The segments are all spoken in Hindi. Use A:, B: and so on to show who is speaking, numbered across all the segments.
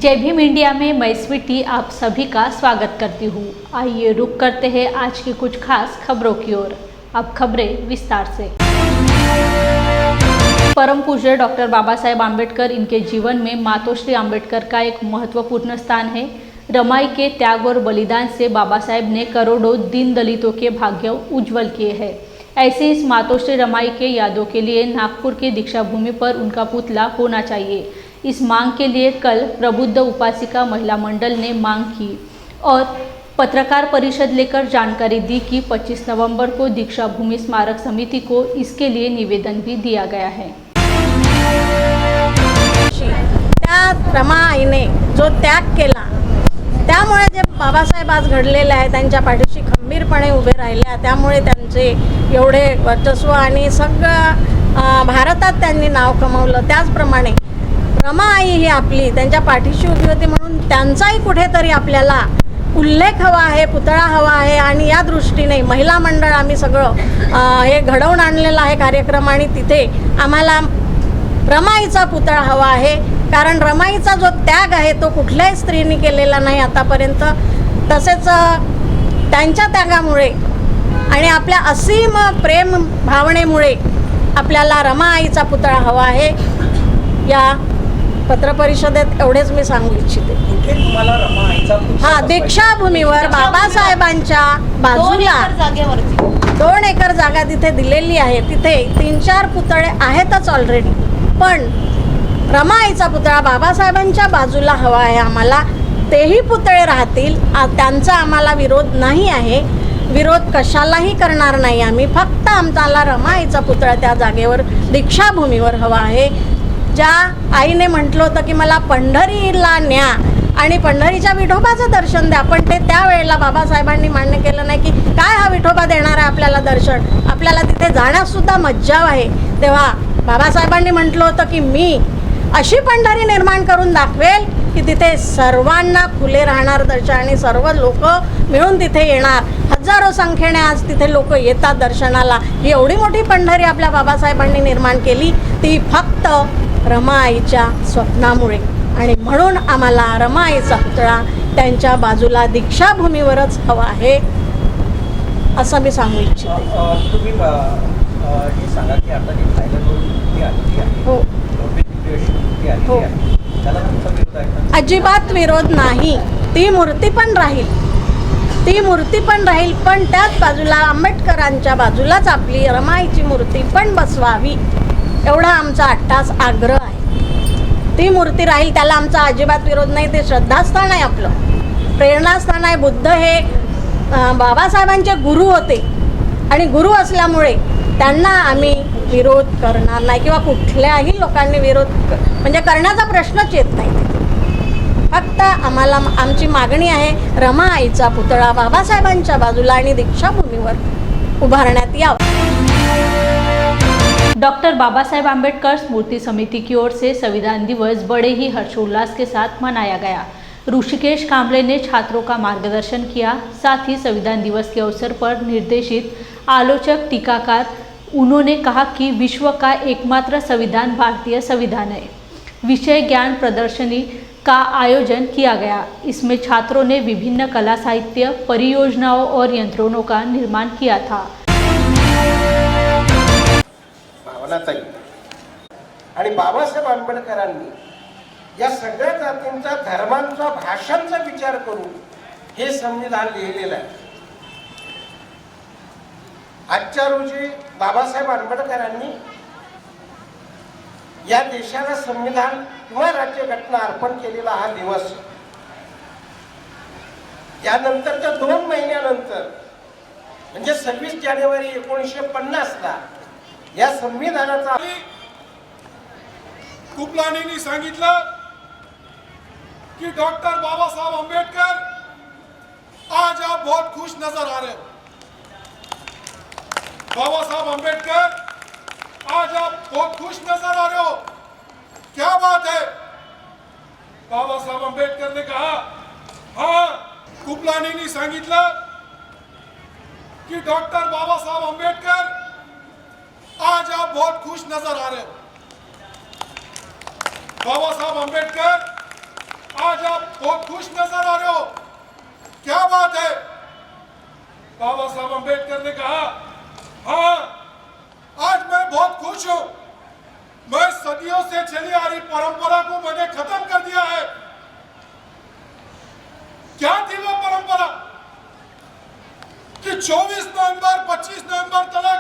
A: जय भीम इंडिया में मैं स्वीटी आप सभी का स्वागत करती हूँ। आइए रुक करते हैं आज की कुछ खास खबरों की ओर। अब खबरें विस्तार से। परम पूज्य डॉक्टर बाबा साहेब आम्बेडकर, इनके जीवन में मातोश्री आम्बेडकर का एक महत्वपूर्ण स्थान है। रमाई के त्याग और बलिदान से बाबा साहेब ने करोड़ों दीन दलितों के भाग्य उज्जवल किए हैं। ऐसे इस मातोश्री रमाई के यादों के लिए नागपुर की दीक्षा भूमि पर उनका पुतला होना चाहिए। इस मांग के लिए कल प्रबुद्ध उपासिका महिला मंडल ने मांग की और पत्रकार परिषद लेकर जानकारी दी कि 25 नवंबर को दीक्षा भूमि स्मारक समिति को इसके लिए निवेदन भी दिया गया है।
B: त्या रमा आईने जो त्याग केला त्यामुळे जे बाबासाहेब आज घडलेले आहे त्यांच्या पाठीशी खंबीरपणे उभे राहिल्या, त्यामुळे त्यांचे एवढे वर्चस्व आणि सगळं भारतात त्यांनी नाव कमावलं। त्याचप्रमाणे रमा आई ही आपली त्यांच्या पाठीशी उभी होती म्हणून त्यांचाही कुठेतरी आपल्याला उल्लेख हवा आहे, पुतळा हवा आहे। आणि या दृष्टीने महिला मंडळ आम्ही सगळं हे घडवून आणलेलं आहे कार्यक्रम आणि तिथे आम्हाला रमाईचा पुतळा हवा आहे। कारण रमाईचा जो त्याग आहे तो कुठल्याही स्त्रीने केलेला नाही आतापर्यंत। तसेच त्यांच्या त्यागामुळे आणि आपल्या असीम प्रेम भावनेमुळे आपल्याला रमा आईचा पुतळा हवा आहे। या पत्रपरिषदेत एवढेच मी सांगू इच्छिते।
C: कुठे तुम्हाला रमा आईचा
B: हा दीक्षाभूमीवर बाबासाहेबांच्या बाजूला 2 एकर जागा तिथे दिलेली आहे। तिथे 3-4 पुतळे आहेतच ऑलरेडी, पण रमा आईचा पुतळा बाबासाहेबांच्या बाजूला हवा आहे आम्हाला। तेही पुतळे राहतील, त्यांचा आम्हाला विरोध नाही आहे। विरोध कशालाही करणार नाही आम्ही, फक्त आम्हाला रमा आईचा पुतळा त्या जागेवर दीक्षाभूमीवर हवा आहे। ज्या आईने म्हटलं होतं की मला पंढरीला न्या आणि पंढरीच्या विठोबाचं दर्शन द्या, पण ते त्यावेळेला बाबासाहेबांनी मान्य केलं नाही की काय हा विठोबा देणार आहे आपल्याला दर्शन, आपल्याला तिथे जाण्यासुद्धा मज्जाव आहे। तेव्हा बाबासाहेबांनी म्हटलं होतं की मी अशी पंढरी निर्माण करून दाखवेल की तिथे सर्वांना खुले राहणार दर्शन आणि सर्व लोक मिळून तिथे येणार। हजारो संख्येने आज तिथे लोक येतात दर्शनाला। ही एवढी मोठी पंढरी आपल्या बाबासाहेबांनी निर्माण केली, ती फक्त रमा आईच्या स्वप्नामुळे, आणि म्हणून आम्हाला रमा आईचा पुतळा त्यांच्या बाजूला दीक्षाभूमीवरच हवा आहे असं मी सांगू इच्छिते।
C: तुम्ही हे सांगा की आता जी फायनल मूर्ती आलेली आहे,
B: हो हो,
C: त्याला तुमचा विरोध आहे का?
B: अजिबात विरोध नाही। ती मूर्ती पण राहील, ती मूर्ती पण राहील, पण त्याच बाजूला आंबेडकरांच्या बाजूलाच आपली रमाईची मूर्ती पण बसवावी एवढा आमचा अट्टास आग्रह आहे। ती मूर्ती राहील, त्याला आमचा अजिबात विरोध नाही। ते श्रद्धास्थान आहे, आपलं प्रेरणास्थान आहे। बुद्ध हे बाबासाहेबांचे गुरु होते आणि गुरु असल्यामुळे त्यांना आम्ही विरोध करणार नाही किंवा कुठल्याही लोकांनी विरोध म्हणजे करण्याचा प्रश्नच येत नाही। फक्त आम्हाला आमची मागणी आहे रमा आईचा पुतळा बाबासाहेबांच्या बाजूला आणि दीक्षाभूमीवर उभारण्यात यावा।
A: डॉक्टर बाबा साहेब आम्बेडकर स्मृति समिति की ओर से संविधान दिवस बड़े ही हर्षोल्लास के साथ मनाया गया। ऋषिकेश कांबले ने छात्रों का मार्गदर्शन किया। साथ ही संविधान दिवस के अवसर पर निर्देशित आलोचक टीकाकार उन्होंने कहा कि विश्व का एकमात्र संविधान भारतीय संविधान है। विषय ज्ञान प्रदर्शनी का आयोजन किया गया। इसमें छात्रों ने विभिन्न कला साहित्य परियोजनाओं और यंत्रणों का निर्माण किया था।
D: भावनाताई आणि बाबासाहेब आंबेडकरांनी या सगळ्या जातींचा धर्मांचा भाषांचा विचार करून हे संविधान लिहिलेलं आहे। आजच्या रोजी बाबासाहेब आंबेडकरांनी या देशाला संविधान किंवा राज्यघटना अर्पण केलेला हा दिवस, यानंतरच्या 2 महिन्यानंतर म्हणजे 26 जानेवारी 1950ला या संविधानाचा
E: कुपलानींनी सांगितलं कि डॉक्टर बाबा साहब आम्बेडकर आज आप बहुत खुश नजर आ रहे हो। बाबा साहब आम्बेडकर आज आप बहुत खुश नजर आ रहे हो, क्या बात है? बाबा साहब आम्बेडकर ने कहा हाँ, कुपलानींनी सांगितलं कि डॉक्टर बाबा साहब आम्बेडकर आज आप बहुत खुश नजर आ रहे हो। बाबा साहब आम्बेडकर आज बहुत खुश नजर आ रहे हो, क्या बात है? बाबा साहब अम्बेडकर ने कहा, हाँ आज मैं बहुत खुश हूं, मैं सदियों से चली आ रही परंपरा को मैंने खत्म कर दिया है। क्या थी वो परंपरा कि 24 नवंबर 25 नवंबर तक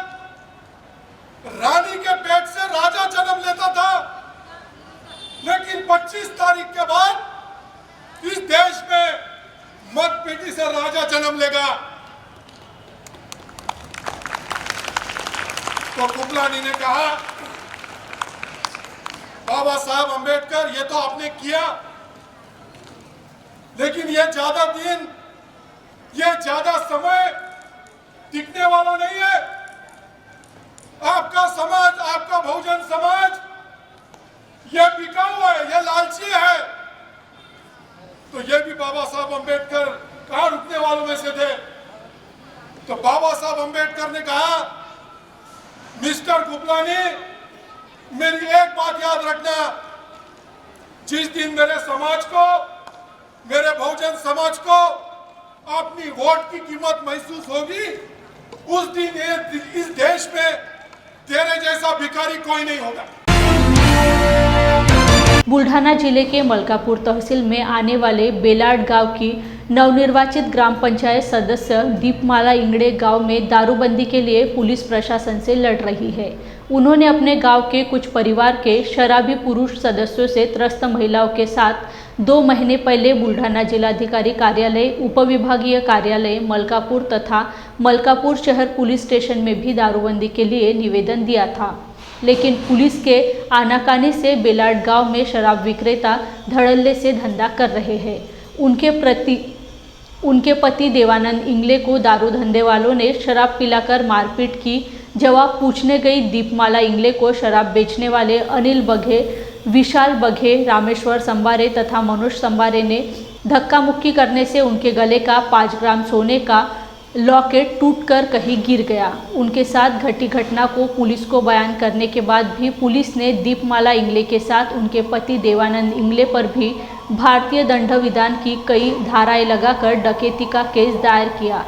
E: रानी के पेट से राजा जन्म लेता था, लेकिन 25 तारीख के बाद इस देश में मतपेटी से राजा जन्म लेगा। तो कृपलानी ने कहा, बाबा साहब अम्बेडकर ये तो आपने किया, लेकिन ये ज्यादा दिन, ये ज्यादा समय टिकने वाला नहीं है। आपका समाज, आपका बहुजन समाज ये बिका हुआ है, ये लालची है। तो ये भी बाबा साहब अम्बेडकर कहां रुकने वालों में से थे। तो बाबा साहब अम्बेडकर ने कहा, मिस्टर कृपलानी मेरी एक बात याद रखना, जिस दिन मेरे समाज को, मेरे बहुजन समाज को अपनी वोट की कीमत महसूस होगी, उस दिन इस देश में तेरे जैसा भिखारी कोई नहीं होगा।
A: बुल्ढाना जिले के मलकापुर तहसील में आने वाले बेलाड गांव की नवनिर्वाचित ग्राम पंचायत सदस्य दीपमाला इंगड़े गांव में दारूबंदी के लिए पुलिस प्रशासन से लड़ रही है। उन्होंने अपने गांव के कुछ परिवार के शराबी पुरुष सदस्यों से त्रस्त महिलाओं के साथ 2 महीने पहले बुल्ढाना जिलाधिकारी कार्यालय, उपविभागीय कार्यालय मलकापुर तथा मलकापुर शहर पुलिस स्टेशन में भी दारूबंदी के लिए निवेदन दिया था, लेकिन पुलिस के आनाकानी से बेलाड गांव में शराब विक्रेता धड़ल्ले से धंधा कर रहे हैं। उनके पति देवानंद इंगले को दारू धंधे वालों ने शराब पिलाकर मारपीट की। जवाब पूछने गई दीपमाला इंगले को शराब बेचने वाले अनिल बघे, विशाल बघे, रामेश्वर संबारे तथा मनोज संबारे ने धक्का मुक्की करने से उनके गले का 5 ग्राम सोने का लॉकेट टूटकर कहीं गिर गया। उनके साथ घटी घटना को पुलिस को बयान करने के बाद भी पुलिस ने दीपमाला इंगले के साथ उनके पति देवानंद इंगले पर भी भारतीय दंड विधान की कई धाराएं लगाकर डकैती का केस दायर किया।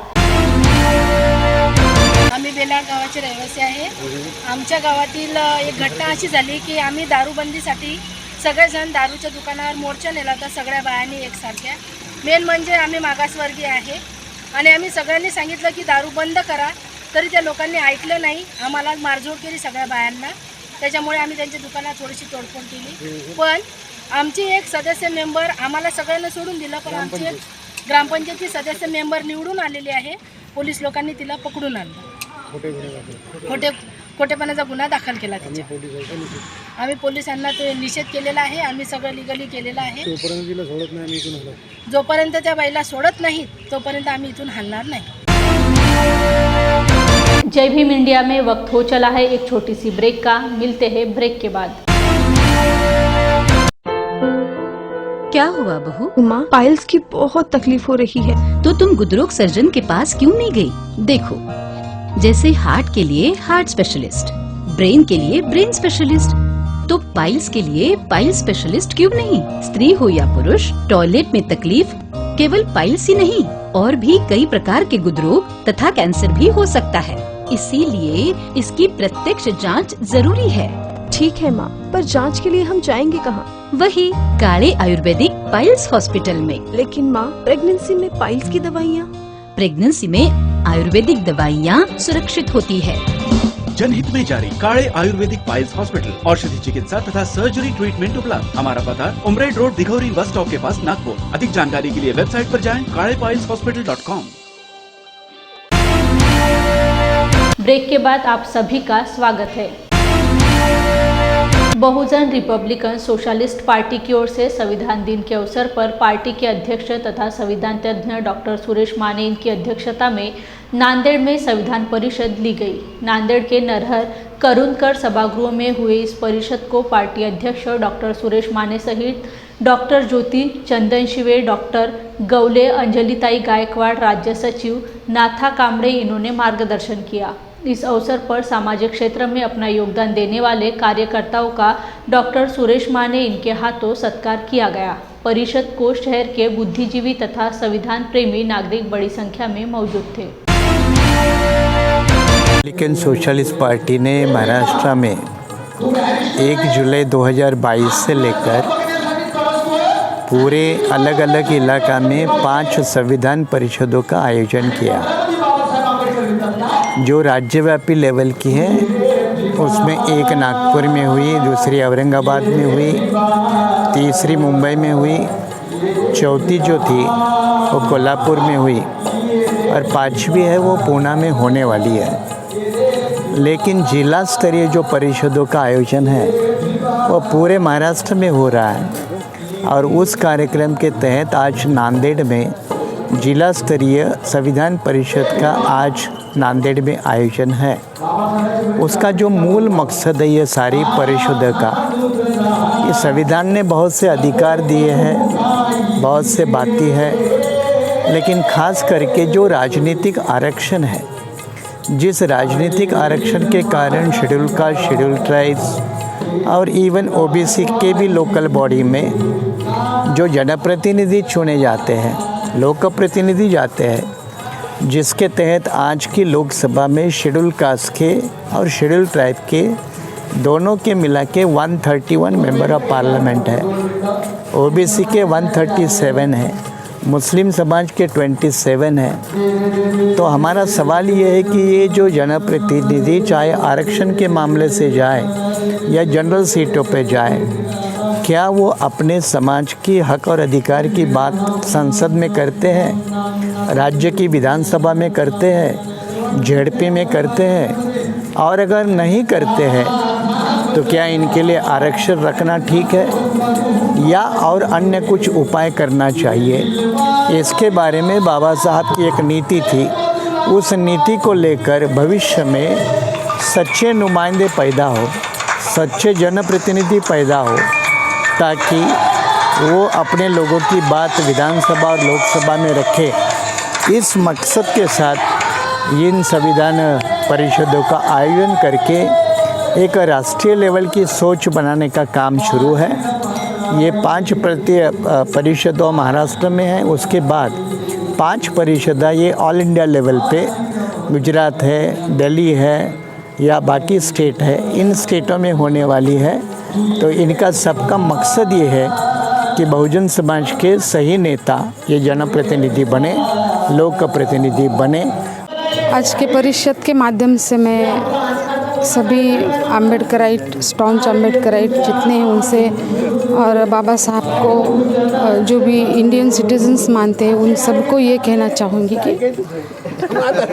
F: आम्ही बेलाड गावाचे रहिवासी आहे। आमच्या गावातील एक घटना अशी झाली की आम्ही दारूबंदीसाठी सगळेजण दारूच्या दुकानावर मोर्चा नेला होता, सगळ्या बायांनी एकसारख्या। मेन म्हणजे आम्ही मागासवर्गीय आहे आणि आम्ही सगळ्यांनी सांगितलं की दारू बंद करा, तरी त्या लोकांनी ऐकलं नाही। आम्हाला मारझोड केली सगळ्या बायांना, त्याच्यामुळे आम्ही त्यांच्या दुकानात थोडीशी तोडफोड केली। पण आमची एक सदस्य मेंबर आम्हाला सगळ्यांना सोडून दिलं, पण आमची एक ग्रामपंचायतची सदस्य मेंबर निवडून आलेली आहे। पोलीस लोकांनी तिला पकडून आणलं, खोटेपणाचा गुन्हा दाखल केला त्याच्यावर। आम्ही पोलिसांना तो निषेध केलेला आहे, आम्ही सगळं लिगली केलेलं आहे। जोपर्यंत त्या बाईला सोडत नाही तोपर्यंत आम्ही इथून हलणार नाही।
A: जय भीम इंडिया में वक्त हो चला है एक छोटी सी ब्रेक का, मिलते हैं ब्रेक के बाद।
G: क्या हुआ बहू?
H: माँ, पाइल्स की बहुत तकलीफ हो रही है।
G: तो तुम गुदरोग सर्जन के पास क्यों नहीं गई? देखो, जैसे हार्ट के लिए हार्ट स्पेशलिस्ट, ब्रेन के लिए ब्रेन स्पेशलिस्ट, तो पाइल्स के लिए पाइल्स स्पेशलिस्ट क्यों नहीं? स्त्री हो या पुरुष, टॉयलेट में तकलीफ केवल पाइल्स ही नहीं, और भी कई प्रकार के गुदरोग तथा कैंसर भी हो सकता है। इसीलिए इसकी प्रत्यक्ष जांच जरूरी है।
H: ठीक है माँ, पर जांच के लिए हम जाएंगे कहाँ?
G: वही काले आयुर्वेदिक पाइल्स हॉस्पिटल में।
H: लेकिन माँ, प्रेगनेंसी में पाइल्स की दवाइयाँ?
G: प्रेगनेंसी में आयुर्वेदिक दवाइयाँ सुरक्षित होती है।
I: जनहित में जारी काले आयुर्वेदिक पाइल्स हॉस्पिटल, औषधि चिकित्सा तथा सर्जरी ट्रीटमेंट उपलब्ध। हमारा पता उमरेड रोड, दिघौरी बस स्टॉप के पास, नागपुर। अधिक जानकारी के लिए वेबसाइट पर जाएं kalepailshospital.com।
A: ब्रेक के बाद आप सभी का स्वागत है। बहुजन रिपब्लिकन सोशलिस्ट पार्टी की ओर से संविधान दिन के अवसर पर पार्टी के अध्यक्ष तथा संविधान तज्ञ डॉक्टर सुरेश माने इनकी अध्यक्षता में नांदेड़ में संविधान परिषद ली गई। नांदेड़ के नरहर करुणकर सभागृह में हुए इस परिषद को पार्टी अध्यक्ष डॉक्टर सुरेश माने सहित डॉक्टर ज्योति चंदन शिवे, डॉक्टर गौले, अंजलिताई गायकवाड़, राज्य सचिव नाथा कामड़े इन्होंने मार्गदर्शन किया। इस अवसर पर सामाजिक क्षेत्र में अपना योगदान देने वाले कार्यकर्ताओं का डॉक्टर सुरेश माने इनके हाथों सत्कार किया गया। परिषद को शहर के बुद्धिजीवी तथा संविधान प्रेमी नागरिक बड़ी संख्या में मौजूद थे।
J: रिपब्लिकन सोशलिस्ट पार्टी ने महाराष्ट्र में 1 जुलाई 2022 से लेकर पूरे अलग अलग इलाका में 5 संविधान परिषदों का आयोजन किया, जो राज्यव्यापी लेवल की है। उसमें एक नागपुर में हुई, दूसरी औरंगाबाद में हुई, तीसरी मुंबई में हुई, चौथी जो थी वो कोल्हापुर में हुई और 5वीं है वो पूना में होने वाली है। लेकिन जिला स्तरीय जो परिषदों का आयोजन है वो पूरे महाराष्ट्र में हो रहा है और उस कार्यक्रम के तहत आज नांदेड़ में जिला स्तरीय संविधान परिषद का आज नांदेड़ में आयोजन है। उसका जो मूल मकसद है ये सारी परिषदों का, ये संविधान ने बहुत से अधिकार दिए हैं, बहुत से बातें हैं, लेकिन खास करके जो राजनीतिक आरक्षण है, जिस राजनीतिक आरक्षण के कारण शेड्यूल कास्ट, शेड्यूल ट्राइब्स और इवन ओबीसी के भी लोकल बॉडी में जो जनप्रतिनिधि चुने जाते हैं, लोक प्रतिनिधि जाते हैं, जिसके तहत आज की लोकसभा में शेड्यूल कास्ट के और शेड्यूल ट्राइब के दोनों के मिला के 131 मेंबर ऑफ पार्लियामेंट है, ओबीसी के 137 है, मुस्लिम समाज के 27 है। तो हमारा सवाल ये है कि ये जो जनप्रतिनिधि चाहे आरक्षण के मामले से जाए या जनरल सीटों पे जाए, क्या वो अपने समाज की हक और अधिकार की बात संसद में करते हैं, राज्य की विधानसभा में करते हैं, जेडपी में करते हैं? और अगर नहीं करते हैं तो क्या इनके लिए आरक्षण रखना ठीक है या और अन्य कुछ उपाय करना चाहिए? इसके बारे में बाबा साहब की एक नीति थी, उस नीति को लेकर भविष्य में सच्चे नुमाइंदे पैदा हो, सच्चे जनप्रतिनिधि पैदा हो, ताकि वो अपने लोगों की बात विधानसभा और लोकसभा में रखे। इस मकसद के साथ इन संविधान परिषदों का आयोजन करके एक राष्ट्रीय लेवल की सोच बनाने का काम शुरू है। ये 5 परिषदों महाराष्ट्र में है, उसके बाद 5 परिषदा ये ऑल इंडिया लेवल पे गुजरात है, दिल्ली है या बाकी स्टेट है, इन स्टेटों में होने वाली है। तो इनका सबका मकसद ये है कि बहुजन समाज के सही नेता ये जनप्रतिनिधि बने, लोक प्रतिनिधि बने।
K: आज के परिषद के माध्यम से मैं सभी अम्बेडकराइट, स्टॉन्च अम्बेडकराइट जितने हैं उनसे और बाबा साहब को जो भी इंडियन सिटीजन्स मानते हैं उन सबको ये कहना चाहूँगी कि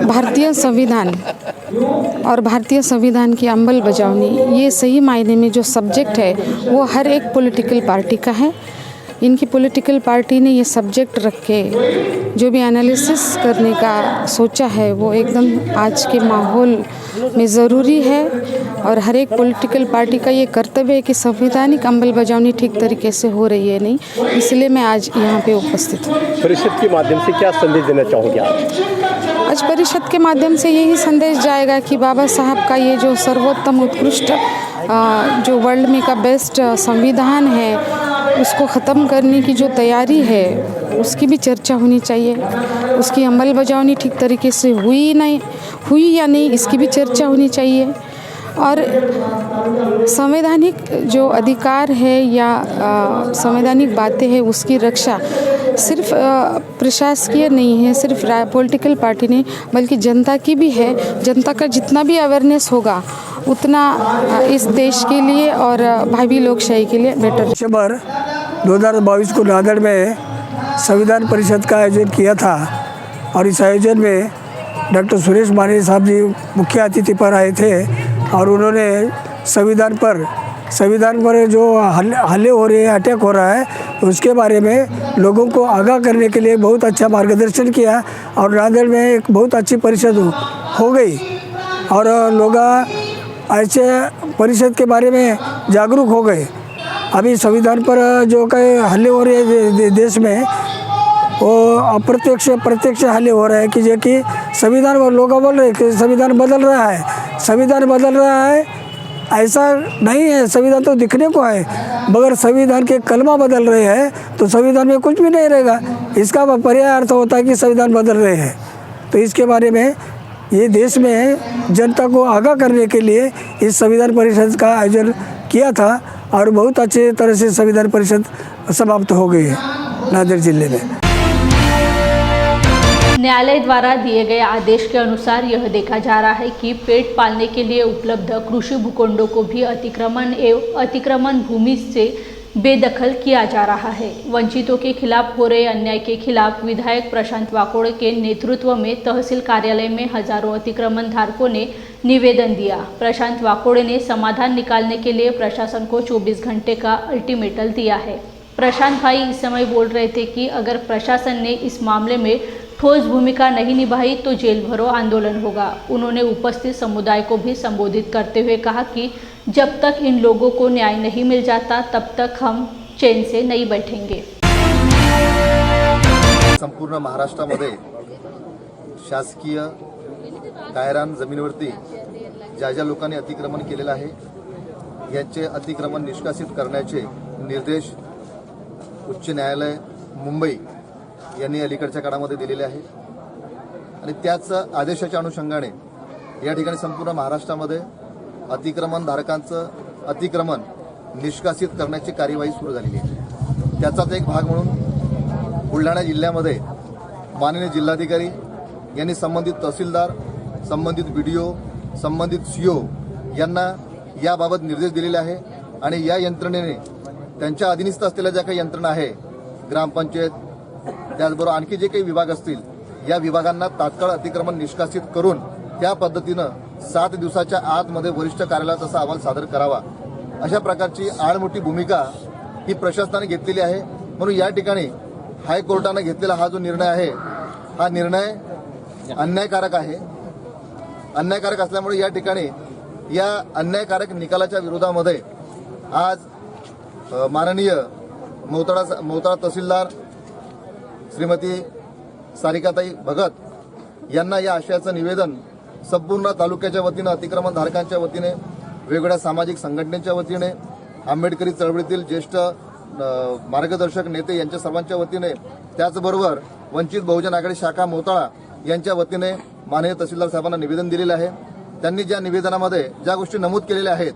K: भारतीय संविधान और भारतीय संविधान की अमल बजावनी, ये सही मायने में जो सब्जेक्ट है वो हर एक पॉलिटिकल पार्टी का है। इनकी पॉलिटिकल पार्टी ने ये सब्जेक्ट रख के जो भी एनालिसिस करने का सोचा है वो एकदम आज के माहौल में ज़रूरी है और हर एक पॉलिटिकल पार्टी का ये कर्तव्य है कि संवैधानिक अमल बजावनी ठीक तरीके से हो रही है नहीं, इसलिए मैं आज यहाँ पे उपस्थित हूँ।
C: परिषद के माध्यम से क्या संदेश देना चाहोगे
K: आज परिषद के माध्यम से यही संदेश जाएगा कि बाबा साहब का ये जो सर्वोत्तम उत्कृष्ट जो वर्ल्ड में का बेस्ट संविधान है उसको ख़त्म करने की जो तैयारी है उसकी भी चर्चा होनी चाहिए। उसकी अमल बजावनी ठीक तरीके से हुई या नहीं इसकी भी चर्चा होनी चाहिए। और संवैधानिक जो अधिकार है या संवैधानिक बातें हैं उसकी रक्षा सिर्फ प्रशासकीय नहीं है, सिर्फ पॉलिटिकल पार्टी नहीं बल्कि जनता की भी है। जनता का जितना भी अवेयरनेस होगा उतना इस देश के लिए और भावी लोकशाही के लिए बेटर।
L: दिसंबर 2022 को नांदेड़ में संविधान परिषद का आयोजन किया था और इस आयोजन में डॉक्टर सुरेश माने साहब जी मुख्य अतिथि पर आए थे और उन्होंने संविधान पर जो हल्ले हो रहे हैं, अटैक हो रहा है, उसके बारे में लोगों को आगाह करने के लिए बहुत अच्छा मार्गदर्शन किया और नांदेड़ में एक बहुत अच्छी परिषद हो गई और लोग ऐसे परिषद के बारे में जागरूक हो गए। अभी संविधान पर जो कई हल्ले हो रहे हैं देश में वो अप्रत्यक्ष प्रत्यक्ष हल्ले हो रहे हैं कि संविधान पर लोग बोल रहे हैं कि संविधान बदल रहा है, ऐसा नहीं है। संविधान तो दिखने को है मगर संविधान के कलमा बदल रहे हैं तो संविधान में कुछ भी नहीं रहेगा। इसका पर्याय अर्थ होता है कि संविधान बदल रहे हैं। तो इसके बारे में ये देश में जनता को आगाह करने के लिए इस संविधान परिषद का आयोजन किया था और बहुत अच्छे तरह से संविधान परिषद समाप्त हो गई है नांदेड़ जिले में।
A: न्यायालय द्वारा दिए गए आदेश के अनुसार यह देखा जा रहा है कि पेट पालने के लिए उपलब्ध कृषि भूखंडों को भी अतिक्रमण भूमि से बेदखल किया जा रहा है। वंचितों के खिलाफ हो रहे अन्याय के खिलाफ विधायक प्रशांत वाकोड़े के नेतृत्व में तहसील कार्यालय में हजारों अतिक्रमण धारकों ने निवेदन दिया। प्रशांत वाकोड़े ने समाधान निकालने के लिए प्रशासन को 24 घंटे का अल्टीमेटम दिया है। प्रशांत भाई इस समय बोल रहे थे कि अगर प्रशासन ने इस मामले में ठोस भूमिका नहीं निभाई तो जेल भरो आंदोलन होगा। उन्होंने उपस्थित समुदाय को भी संबोधित करते हुए कहा कि जब तक इन लोगों को न्याय नहीं मिल जाता तब तक हम चैन से नहीं बैठेंगे।
M: संपूर्ण महाराष्ट्रामध्ये शासकीय गायरान जमिनीवरती ज्या लोकांनी अतिक्रमण केलेलं आहे यांचे अतिक्रमण निष्कासित करण्याचे निर्देश उच्च न्यायालय मुंबई यांनी अलीकडच्या काळामध्ये दिलेले आहे आणि त्याच आदेशाच्या अनुषंगाने या ठिकाणी संपूर्ण महाराष्ट्रामध्ये अतिक्रमणधारकांचं अतिक्रमण निष्कासित करण्याची कार्यवाही सुरू झालेली आहे। त्याचाच एक भाग म्हणून बुलढाणा जिल्ह्यामध्ये माननीय जिल्हाधिकारी यांनी संबंधित तहसीलदार, संबंधित BDO, संबंधित CO यांना याबाबत निर्देश दिलेले आहे आणि या यंत्रणेने त्यांच्या अधीनस्थ असलेल्या ज्या काही यंत्रणा आहे ग्रामपंचायत त्याचबरोबर आणखी जे काही विभाग असतील या विभागांना तात्काळ अतिक्रमण निष्कासित करून त्या पद्धतीनं 7 दिवसाच्या आतमध्ये वरिष्ठ कार्यालयात असा अहवाल सादर करावा अशा प्रकारची आडमोठी भूमिका ही प्रशासनाने घेतलेली आहे। म्हणून या ठिकाणी हायकोर्टाने घेतलेला हा जो निर्णय आहे हा निर्णय अन्यायकारक आहे। अन्यायकारक असल्यामुळे या ठिकाणी या अन्यायकारक निकालाच्या विरोधामध्ये आज माननीय मोताळा तहसीलदार श्रीमती सारिकाताई भगत यांना या आशयाचं निवेदन संपूर्ण तालुक्याच्या वतीने अतिक्रमणधारकांच्या वतीने वेगवेगळ्या सामाजिक संघटनेच्या वतीने आंबेडकरी चळवळीतील ज्येष्ठ मार्गदर्शक नेते यांच्या सर्वांच्या वतीने त्याचबरोबर वंचित बहुजन आघाडी शाखा मोताळा यांच्या वतीने माननीय तहसीलदार साहेबांना निवेदन दिलेले आहे। त्यांनी ज्या निवेदनामध्ये ज्या गोष्टी नमूद केलेल्या आहेत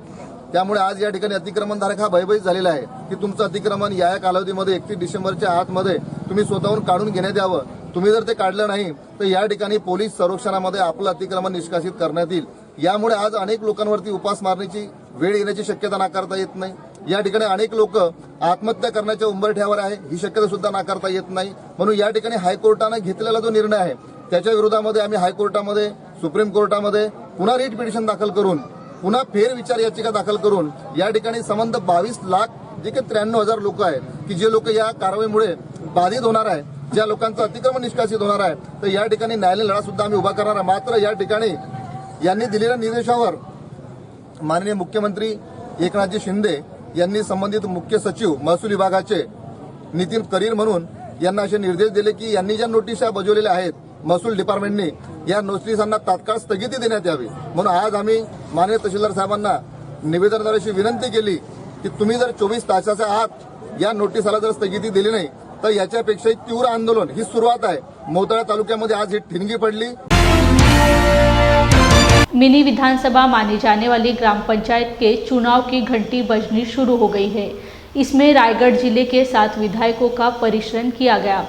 M: त्यामुळे आज या ठिकाणी अतिक्रमणधारक हा भयभीत झालेला आहे की तुमचं अतिक्रमण या कालावधीमध्ये 31 डिसेंबरच्या आतमध्ये तुम्ही स्वतःहून काढून घेण्यात यावं। तुम्ही जर ते काढलं नाही तर या ठिकाणी पोलीस संरक्षणामध्ये आपलं अतिक्रमण निष्कासित करण्यात येईल। यामुळे आज अनेक लोकांवरती उपासमारण्याची वेळ येण्याची शक्यता नाकारता येत नाही। या ठिकाणी अनेक लोक आत्महत्या करण्याच्या उंबरठ्यावर आहे ही शक्यता सुद्धा नाकारता येत नाही। म्हणून या ठिकाणी हायकोर्टाने घेतलेला जो निर्णय आहे त्याच्या विरोधामध्ये आम्ही हायकोर्टामध्ये सुप्रीम कोर्टामध्ये पुन्हा रिट पिटिशन दाखल करून पुन्हा फेरविचार याचिका दाखल करून या ठिकाणी संबंध 22 लाख जे काही 93,000 लोक आहेत की जे लोक या कारवाईमुळे बाधित होणार आहे, ज्या लोकांचं अतिक्रमण निष्कासित होणार आहे तर या ठिकाणी न्यायालयीन लढा सुद्धा आम्ही उभा करणार आहे। मात्र या ठिकाणी यांनी दिलेल्या निर्देशावर माननीय मुख्यमंत्री एकनाथजी शिंदे यांनी संबंधित मुख्य सचिव महसूल विभागाचे नितीन करीर म्हणून यांना असे निर्देश दिले की यांनी ज्या नोटिसा बजावलेल्या आहेत महसूल डिपार्टमेंटने या नोटिसांना तात्काळ स्थगिती देण्यात यावी। म्हणून आज आम्ही माननीय तहसीलदार साहेबांना निवेदनाद्वारे अशी विनंती केली की तुम्ही जर 24 तासाच्या आत या नोटिसाला जर स्थगिती दिली नाही तर याच्यापेक्षा तीव्र आंदोलन ही सुरुवात आहे। मोताळा तालुक्यामध्ये आज ही ठिणगी पडली।
A: मिनी विधानसभा मानी जाने वाली ग्राम पंचायत के चुनाव की घंटी बजनी शुरू हो गई है। इसमें रायगढ़ जिले के 7 विधायकों का परिश्रम किया गया।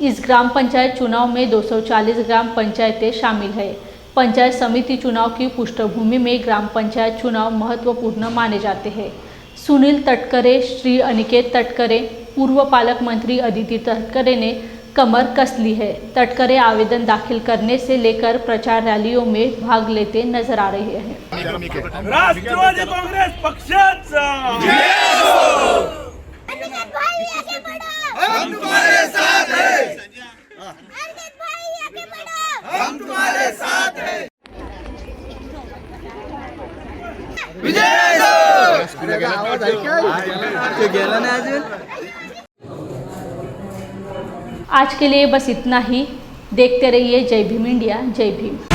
A: इस ग्राम पंचायत चुनाव में 240 ग्राम पंचायतें शामिल है। पंचायत समिति चुनाव की पृष्ठभूमि में ग्राम पंचायत चुनाव महत्वपूर्ण माने जाते हैं। सुनील तटकरे, श्री अनिकेत तटकरे, पूर्व पालक मंत्री अदिति तटकरे ने कमर कस ली है। तटकरे आवेदन दाखिल करने से लेकर प्रचार रैलियों में भाग लेते नजर आ रहे हैं।
N: राष्ट्रवादी कांग्रेस पक्षाचा हम तुम्हारे साथ हैं, हम तुम्हारे साथ हैं।
A: आज के लिए बस इतना ही। देखते रहिए जय भीम इंडिया, जय भीम।